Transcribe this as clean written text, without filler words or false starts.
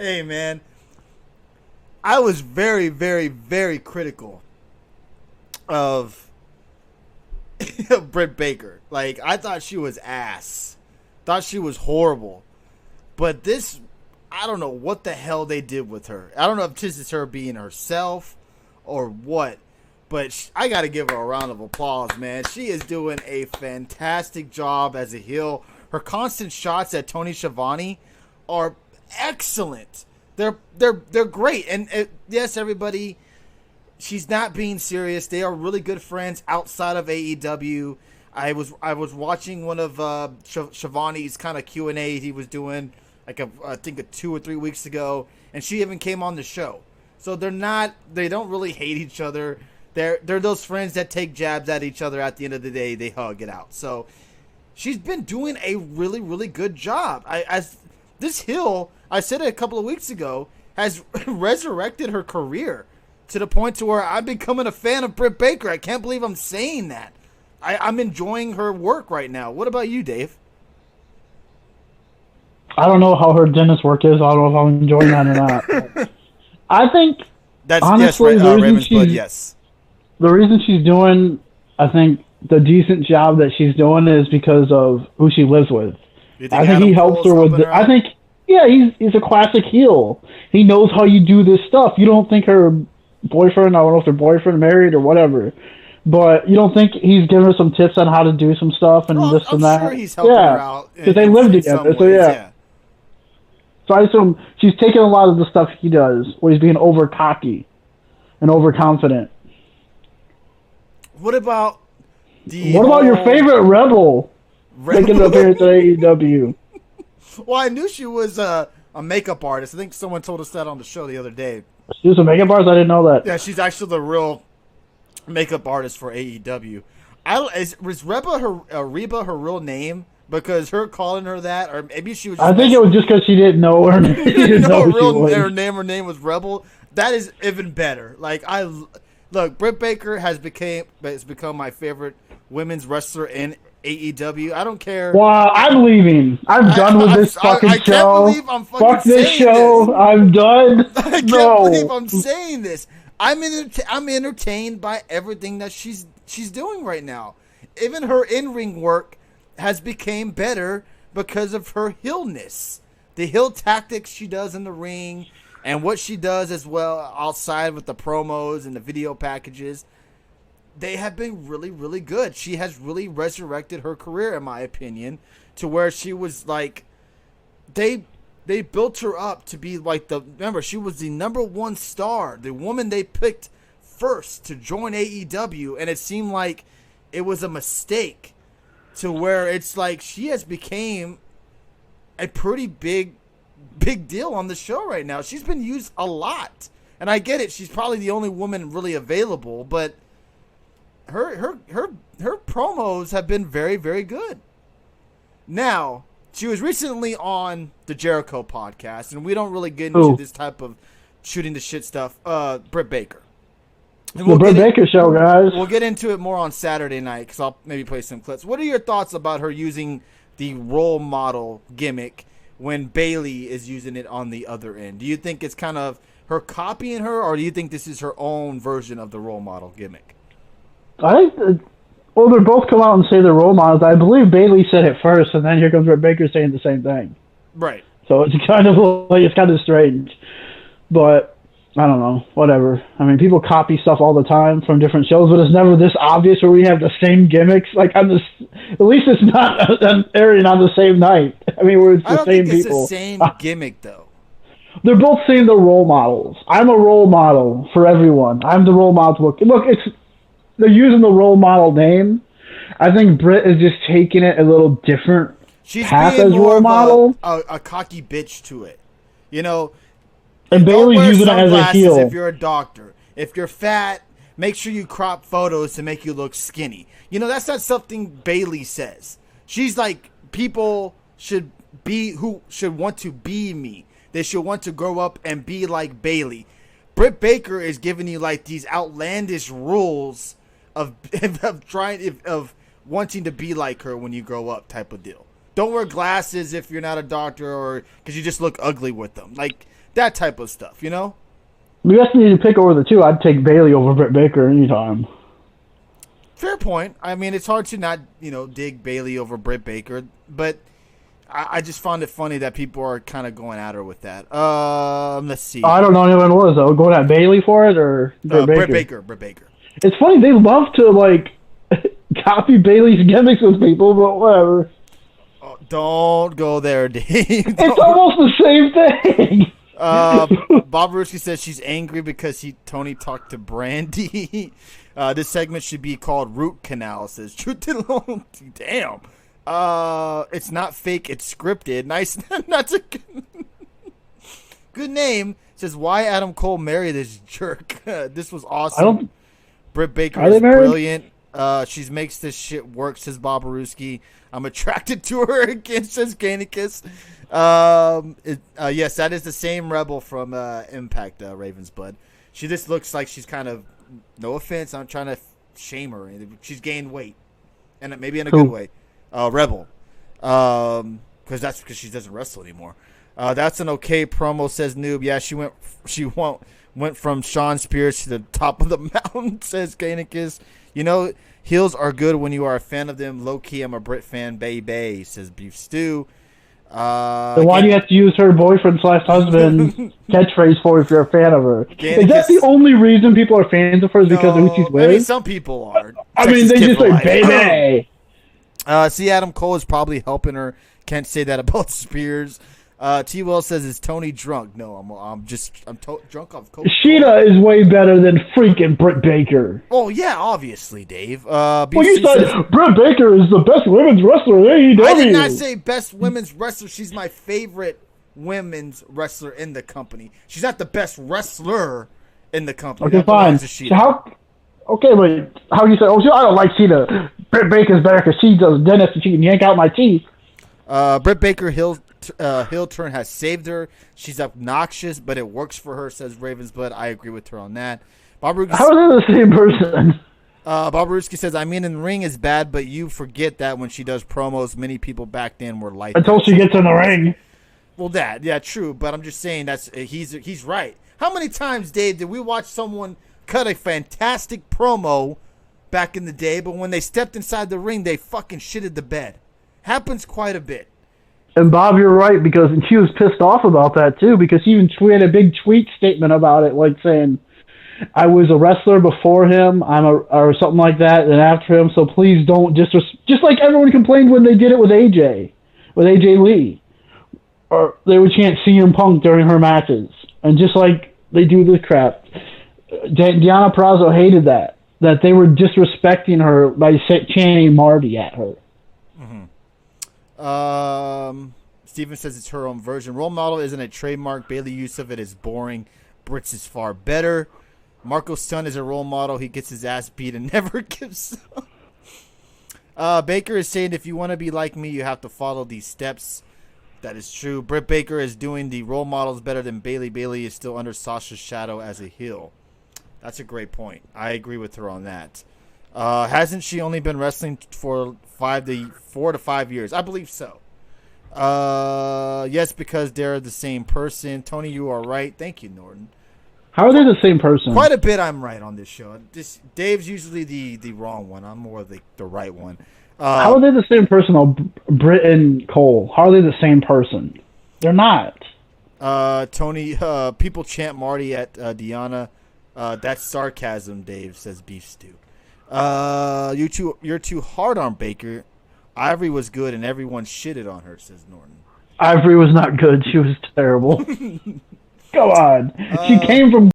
Hey, man. I was very, very, very critical of Britt Baker. Like, I thought she was ass. Thought she was horrible. But this, I don't know what the hell they did with her. I don't know if this is her being herself or what. But I got to give her a round of applause, man. She is doing a fantastic job as a heel. Her constant shots at Tony Schiavone are excellent. They're great. And yes, everybody, she's not being serious. They are really good friends outside of AEW. I was watching one of Schiavone's kind of Q&A he was doing like I think 2 or 3 weeks ago, and she even came on the show. So they don't really hate each other. They're those friends that take jabs at each other. At the end of the day, they hug it out. So she's been doing a really, really good job. This heel, I said it a couple of weeks ago, has resurrected her career to the point to where I'm becoming a fan of Britt Baker. I can't believe I'm saying that. I'm enjoying her work right now. What about you, Dave? I don't know how her dentist work is. I don't know if I'm enjoying that or not. I think that's honestly, yes, Raven's Blood, yes. The reason she's doing, I think, the decent job that she's doing is because of who she lives with. I think he helps her with. I think, yeah, he's a classic heel. He knows how you do this stuff. You don't think her boyfriend, I don't know if their boyfriend married or whatever, but you don't think he's giving her some tips on how to do some stuff and this and that? I'm sure he's helping her out. Because they live together, so yeah. So I assume she's taking a lot of the stuff he does, where he's being over cocky and overconfident. What about your favorite Rebel? Making an appearance at AEW. Well, I knew she was a makeup artist. I think someone told us that on the show the other day. She was a makeup artist? I didn't know that. Yeah, she's actually the real makeup artist for AEW. Was Reba her real name? Because her calling her that, or maybe she was. I think it was just because she didn't know her name. She didn't know her name was Rebel. That is even better. Like look, Britt Baker has become my favorite women's wrestler in AEW. I don't care. Wow, I'm leaving. I'm done with this fucking show. I can't believe I'm fucking Fuck this show. This. I'm done. I can't believe I'm saying this. I'm entertained by everything that she's doing right now. Even her in-ring work has became better because of her heelness. The heel tactics she does in the ring and what she does as well outside with the promos and the video packages, they have been really, really good. She has really resurrected her career, in my opinion, to where she was like, they built her up to be like remember, she was the #1 star, the woman they picked first to join AEW, and it seemed like it was a mistake to where it's like she has became a pretty big deal on the show right now. She's been used a lot. And I get it, she's probably the only woman really available, but her promos have been very, very good. Now, she was recently on the Jericho podcast, and we don't really get into this type of shooting the shit stuff. Britt Baker. And the Britt Baker show, guys. We'll get into it more on Saturday night because I'll maybe play some clips. What are your thoughts about her using the role model gimmick when Bayley is using it on the other end? Do you think it's kind of her copying her, or do you think this is her own version of the role model gimmick? I think, they're both come out and say they're role models. I believe Bayley said it first, and then here comes Britt Baker saying the same thing. Right. So it's kind of strange, but I don't know, whatever. I mean, people copy stuff all the time from different shows, but it's never this obvious where we have the same gimmicks. Like at least it's not airing on the same night. I mean, where it's the same people. I don't think it's the same gimmick though. They're both saying they're role models. I'm a role model for everyone. I'm the role model. Look, they're using the role model name. I think Britt is just taking it a little different. She's being more role model. A cocky bitch to it, you know. And Bayley's using it as a heel. If you're a doctor, if you're fat, make sure you crop photos to make you look skinny. You know, that's not something Bayley says. She's like, people should want to be me. They should want to grow up and be like Bayley. Britt Baker is giving you like these outlandish rules of wanting to be like her when you grow up type of deal. Don't wear glasses if you're not a doctor or because you just look ugly with them. Like, that type of stuff, you know? We just need to pick over the two. I'd take Bailey over Britt Baker anytime. Fair point. I mean, it's hard to not, dig Bailey over Britt Baker, but I just found it funny that people are kind of going at her with that. Let's see. I don't know anyone was, though. Going at Bailey for it or Britt Baker? Britt Baker. It's funny. They love to, copy Bailey's gimmicks with people, but whatever. Oh, don't go there, Dave. It's almost the same thing. Bob Ruski says she's angry because Tony talked to Brandy. This segment should be called Root Canal, says Truth and Loyalty. Damn. It's not fake, it's scripted. Nice. That's a good name. Says, why Adam Cole marry this jerk? This was awesome. Britt Baker is brilliant. She makes this shit work, says Bob Ruski. I'm attracted to her again, says Ganicus. Yes, that is the same Rebel from Impact, Ravensblood. She just looks like she's kind of, no offense, I'm trying to shame her. She's gained weight, and maybe in a good way. Rebel, because she doesn't wrestle anymore. That's an okay promo, says Noob. Yeah, she went from Sean Spears to the top of the mountain, says Ganicus. Heels are good when you are a fan of them. Low key, I'm a Brit fan, baby, says Beef Stew. So why do you have to use her boyfriend/husband catchphrase for if you're a fan of her? Ganicus, is that the only reason people are fans of her? Is because of who she's with? I mean, some people are. I mean, they just like, baby. See, Adam Cole is probably helping her. Can't say that about Spears. T. Will says, is Tony drunk? No, I'm drunk off coke. Sheeta is way better than freaking Britt Baker. Oh, yeah, obviously, Dave. Well, you said Britt Baker is the best women's wrestler in AEW. I did not say best women's wrestler. She's my favorite women's wrestler in the company. She's not the best wrestler in the company. Okay, fine. So okay, but how you say, I don't like Sheeta. Britt Baker's better because she does dentist and she can yank out my teeth. Britt Baker heel turn has saved her. She's obnoxious, but it works for her, says Ravensblood. I agree with her on that. How are they the same person? Bob Ruski says, I mean, in the ring is bad, but you forget that when she does promos, many people back then were like until she gets in the ring. Well, yeah, true, but I'm just saying he's right. How many times, Dave, did we watch someone cut a fantastic promo back in the day, but when they stepped inside the ring, they fucking shitted the bed? Happens quite a bit. And Bob, you're right, because she was pissed off about that too, because she had a big tweet statement about it, like saying, "I was a wrestler before him, or something like that, and after him. So please don't just like everyone complained when they did it with AJ Lee, or they would chant CM Punk during her matches, and just like they do this crap. Deonna Purrazzo hated that they were disrespecting her by chanting Marty at her." Steven says it's her own version. Role model isn't a trademark. Bailey use of it is boring. Britt's is far better. Marco's son is a role model. He gets his ass beat and never gives up. Baker is saying, if you want to be like me, you have to follow these steps. That is true. Britt Baker is doing the role models better than Bailey. Bailey is still under Sasha's shadow as a heel. That's a great point. I agree with her on that. Hasn't she only been wrestling for 4 to 5 years? I believe so. Yes, because they're the same person. Tony, you are right. Thank you, Norton. How are they the same person? Quite a bit I'm right on this show. Dave's usually the wrong one. I'm more the right one. How are they the same person, though, Britt and Cole? How are they the same person? They're not. Tony, people chant Marty at Deonna. That's sarcasm, Dave, says Beef Stew. You're too hard on Baker. Ivory was good and everyone shitted on her, says Norton. Ivory was not good. She was terrible. Come on. She came from